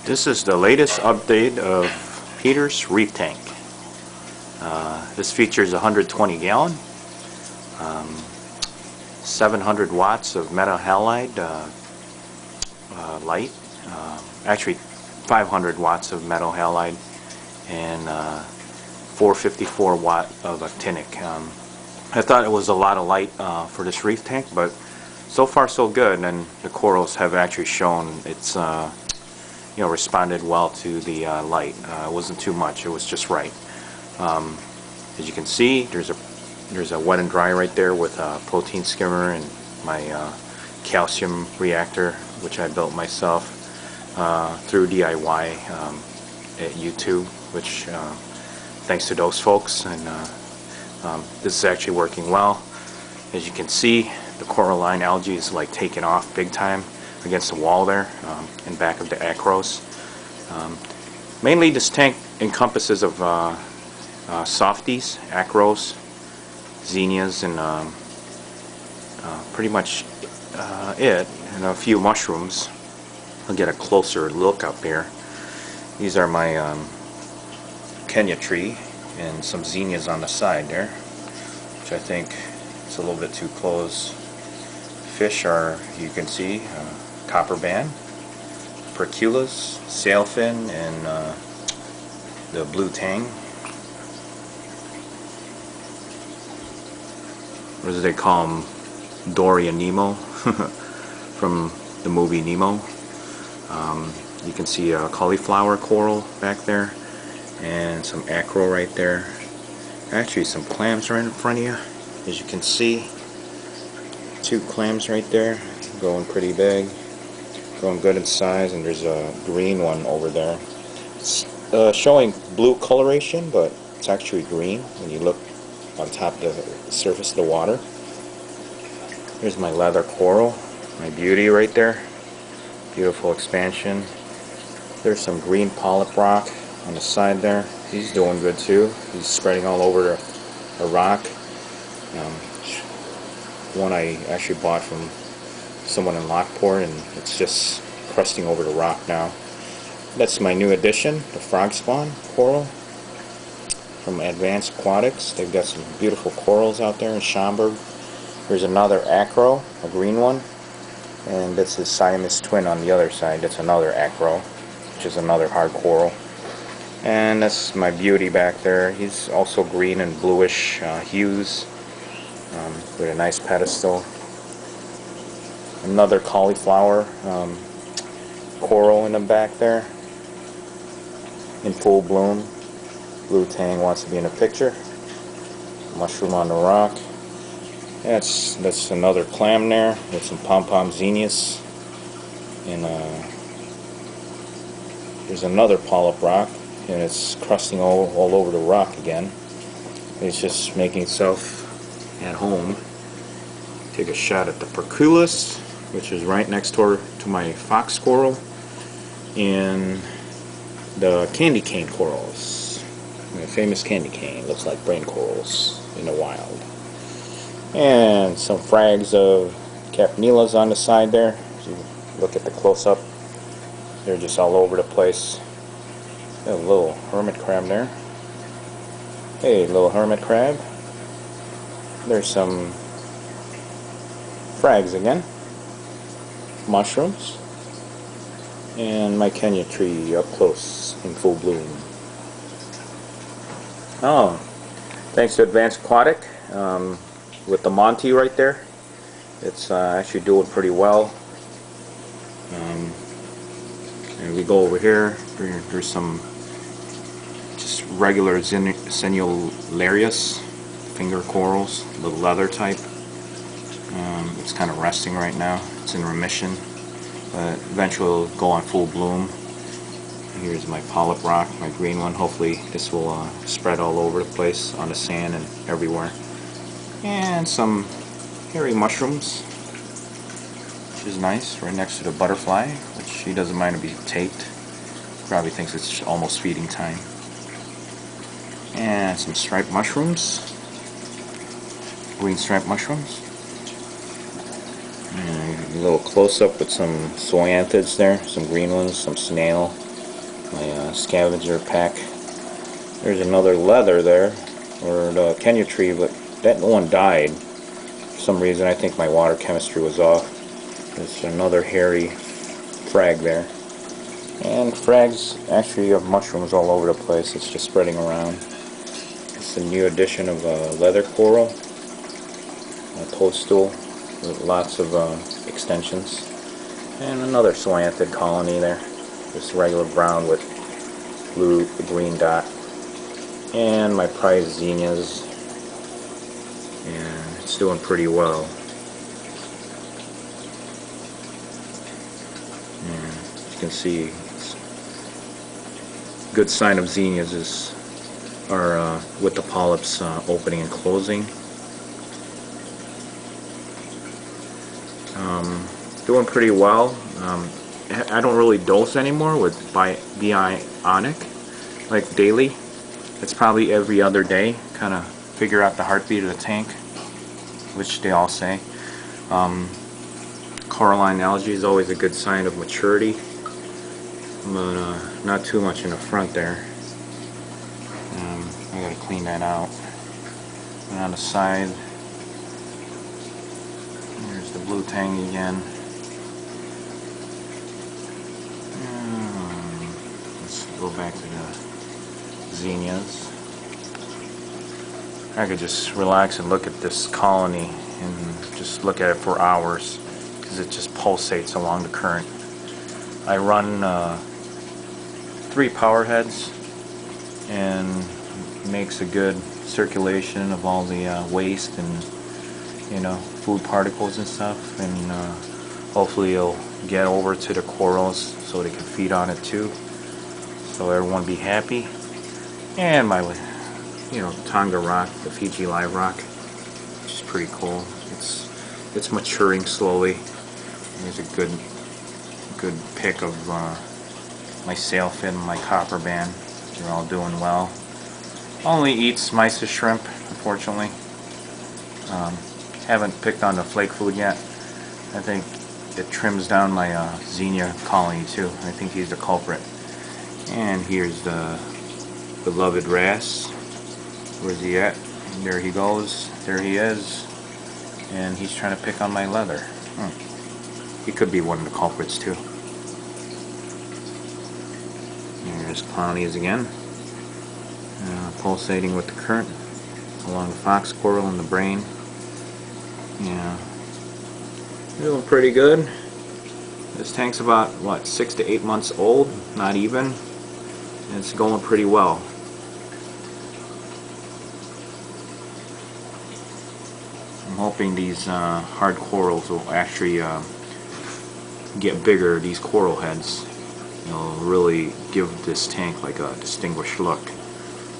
This is the latest update of Peter's reef tank. This features 120 gallon, 700 watts of metal halide light, actually 500 watts of metal halide, and 454 watt of actinic. I thought it was a lot of light for this reef tank, but so far so good, and the corals have actually shown it's responded well to the light. It wasn't too much, it was just right. As you can see, there's a wet and dry right there with a protein skimmer and my calcium reactor, which I built myself through DIY at YouTube, which thanks to those folks, and this is actually working well. As you can see, the coralline algae is like taking off big time against the wall there, in back of the acros. Mainly this tank encompasses of softies, acros, zinnias, and pretty much it, and a few mushrooms. I'll get a closer look up here. These are my Kenya tree and some zinnias on the side there, which I think it's a little bit too close. Fish are, you can see, copper band, perculas, sailfin, and the blue tang. What do they call them? Dory and Nemo from the movie Nemo. You can see a cauliflower coral back there and some acro right there. Actually some clams right in front of you, as you can see. 2 clams right there, growing pretty big, growing good in size, and there's a green one over there. It's showing blue coloration, but it's actually green when you look on top of the surface of the water. Here's my leather coral, my beauty right there. Beautiful expansion. There's some green polyp rock on the side there. He's doing good too. He's spreading all over the rock. One I actually bought from someone in Lockport, and it's just crusting over the rock now. That's my new addition, the frog spawn coral from Advanced Aquatics. They've got some beautiful corals out there in Schaumburg. There's another acro, a green one, and that's his Siamese twin on the other side. That's another acro, which is another hard coral. And that's my beauty back there. He's also green and bluish hues, with a nice pedestal. Another cauliflower coral in the back there, in full bloom. Blue tang wants to be in the picture. Mushroom on the rock. That's another clam there with some pom-pom zinnias. And there's another polyp rock, and it's crusting all over the rock again. It's just making itself at home. Take a shot at the perculus, which is right next door to my fox coral, and the candy cane corals. My famous candy cane looks like brain corals in the wild. And some frags of capnilas on the side there. As you look at the close-up, they're just all over the place. Got a little hermit crab there. Hey, little hermit crab. There's some frags again. Mushrooms. And my Kenya tree up close in full bloom. Oh, thanks to Advanced Aquatic, with the Monty right there. It's actually doing pretty well. And we go over here. There's some just regular Zenularius finger corals, the leather type. It's kind of resting right now. It's in remission, but eventually it'll go on full bloom. Here's my polyp rock, my green one. Hopefully this will spread all over the place on the sand and everywhere. And some hairy mushrooms, which is nice, right next to the butterfly, which he doesn't mind to be taped. Probably thinks it's almost feeding time. And some striped mushrooms, green striped mushrooms. And a little close up with some zoanthids there, some green ones, some snail, my scavenger pack. There's another leather there, or the Kenya tree, but that one died for some reason. I think my water chemistry was off. There's another hairy frag there. And frags actually have mushrooms all over the place. It's just spreading around. It's a new addition of leather coral, a toadstool with lots of extensions. And another slanted colony there. Just regular brown with blue, green dot. And my prize zinnias. And it's doing pretty well. And you can see, good sign of zinnias are with the polyps opening and closing. Doing pretty well. I don't really dose anymore with bionic, like daily. It's probably every other day. Kind of figure out the heartbeat of the tank, which they all say. Coralline algae is always a good sign of maturity, but not too much in the front there. I gotta clean that out. And on the side, there's the blue tang again. Let's go back to the zinnias. I could just relax and look at this colony and just look at it for hours because it just pulsates along the current. I run 3 power heads and makes a good circulation of all the waste and food particles and stuff, and hopefully it'll get over to the corals so they can feed on it too, so everyone be happy. And my Tonga rock, the Fiji live rock, which is pretty cool. It's maturing slowly. There's a good pick of my sailfin and my copper band. They're all doing well. Only eats mysis shrimp, unfortunately. Haven't picked on the flake food yet. I think it trims down my zinnia colony too. I think he's the culprit. And here's the beloved wrasse. Where's he at? And there he goes. There he is. And he's trying to pick on my leather. He could be one of the culprits too. There's colonies again. Pulsating with the current along the fox coral and the brain. Yeah, doing pretty good. This tank's about what, 6 to 8 months old, not even, and it's going pretty well. I'm hoping these hard corals will actually get bigger. These coral heads, will really give this tank like a distinguished look,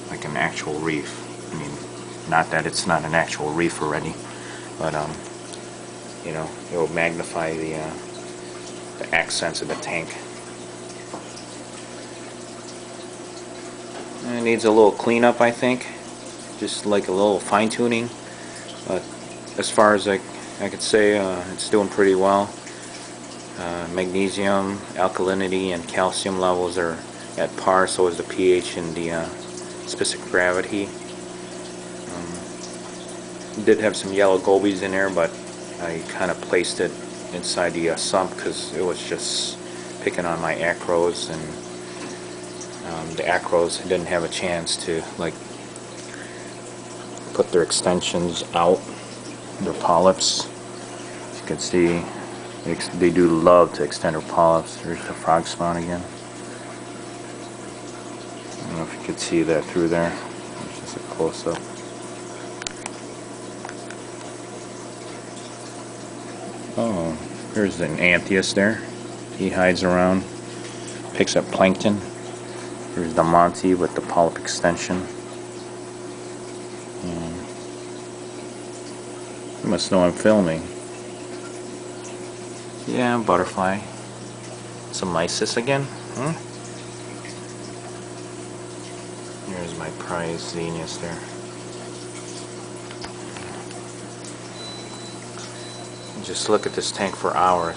like an actual reef. I mean, not that it's not an actual reef already, but it will magnify the accents of the tank. And it needs a little cleanup, I think, just like a little fine-tuning. But as far as I could say, it's doing pretty well. Magnesium, alkalinity, and calcium levels are at par. So is the pH and the specific gravity. Did have some yellow gobies in there, but I kind of placed it inside the sump because it was just picking on my acros, and the acros didn't have a chance to like put their extensions out, their polyps. As you can see, they do love to extend their polyps. There's the frog spawn again. I don't know if you could see that through there. It's just a close-up. Oh, here's an anthias there. He hides around, picks up plankton. Here's the Monty with the polyp extension. You must know I'm filming. Yeah, butterfly. Some mysis again? Here's my prize zinnias there. Just look at this tank for hours.